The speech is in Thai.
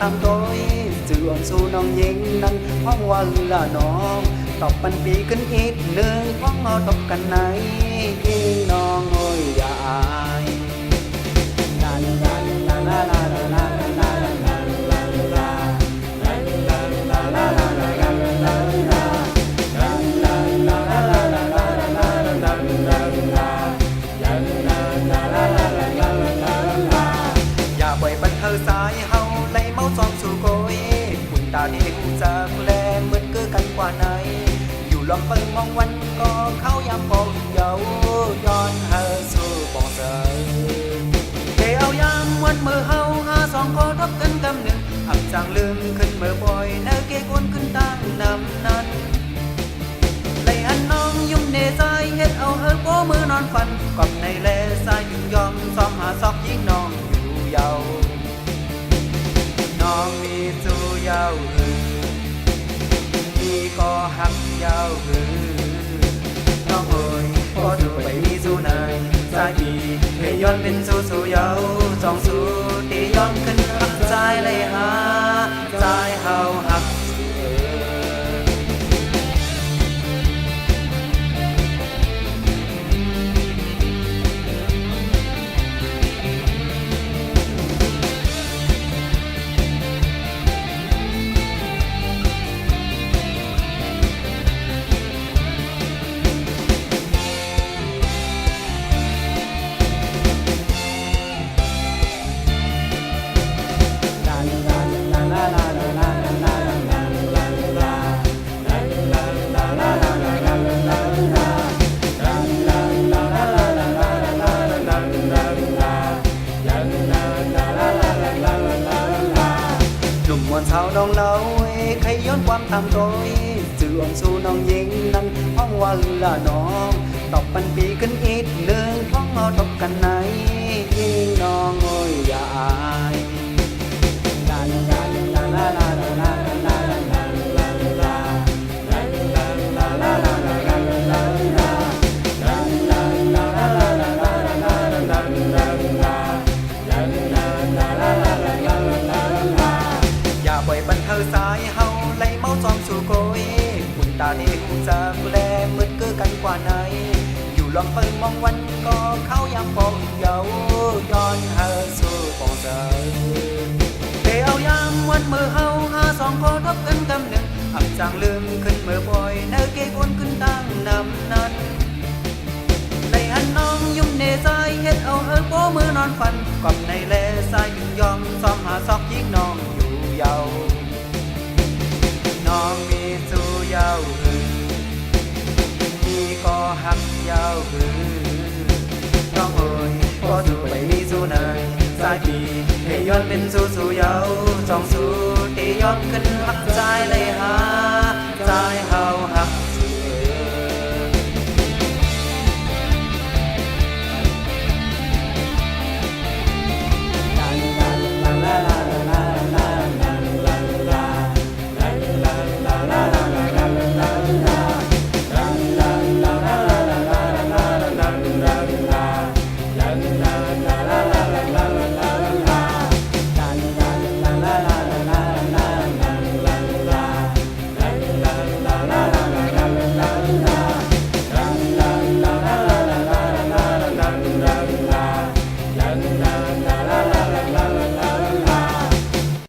ทำโดยสื่ออ่อนสู่น้องหญิงนั้นห้องว่าละน้องตอบปันปีขึ้นอีกหนึ่งห้องเอาตบกันไหนยิงน้องโอ้ยอย่าอายลาลาลาลาลาลาลาลาลาอย่าปล่อยบันเทอสายเฮาไล่เมาซ้อมสู่โกยคุณตาเด็กจากแลมืดคือกันกว่าไหนอยู่ลองเปิงมองวันก็เข้ายามปองเยาย้อนเฮาสู่ปองเสยเกเอายามวันมือเฮาหาสองก็ทบกันกำหนึ่งอับจางลืมขึ้นเมื่อบ่อยเนื้อเกกวนขึ้นตั้งนำนั้นไล่หันน้องยุ่มเนใจเฮ็ดเอาเฮอโป้มือนอนฝันกับในแลสายยุ่งยอมซ้อมหาซอกยิงน้องอยู่เยาน้องมีสู่เยามีก็หักเยาน้องเอ๋ยพอดูไปมีสู่ไหนสายดีให้ย้อนเป็นสู่เยาจองสู่ตีย้อนขึ้นหักใจเลยหาใจเฮาหักมวนเช้าน้องเล่าใครย้อนความทำโดยสื่ออ่อนสู่น้องหญิงนั้นห้องว่าละน้องตอบปันปีขึ้นอีกหนึ่งห้องเอาตบกันไหนยิงน้องโอ้ยอย่าอายลาลาลาลาลาลาลาลาลาลาอย่าปล่อยบันเทอสายเฮาไล่เมาซ้อมสู่โกยคุณตาเด็กจากแลมืดคือกันกว่าไหนอยู่ลองเปิงมองวันก็เข้ายามปองเยาย้อนเฮาสู่ปองเสยเกเอายามวันมือเฮาหาสองก็ทบกันกำหนึ่งอับจางลืมขึ้นเมื่อบ่อยเนื้อเกกวนขึ้นตั้งนำนั้นไล่หันน้องยุ่มเนใจเฮ็ดเอาเฮอโป้มือนอนฝันกับในแลสายยุ่งยอมซ้อมหาซอกยิงน้องอยู่เยาน้องมีสู่เยามีก็หักเยาน้องเอ๋ยพอดูไปมีสู่ไหนสายดีให้ย้อนเป็นสู่เยาจองสู่ตีย้อนขึ้นหักใจเลยหา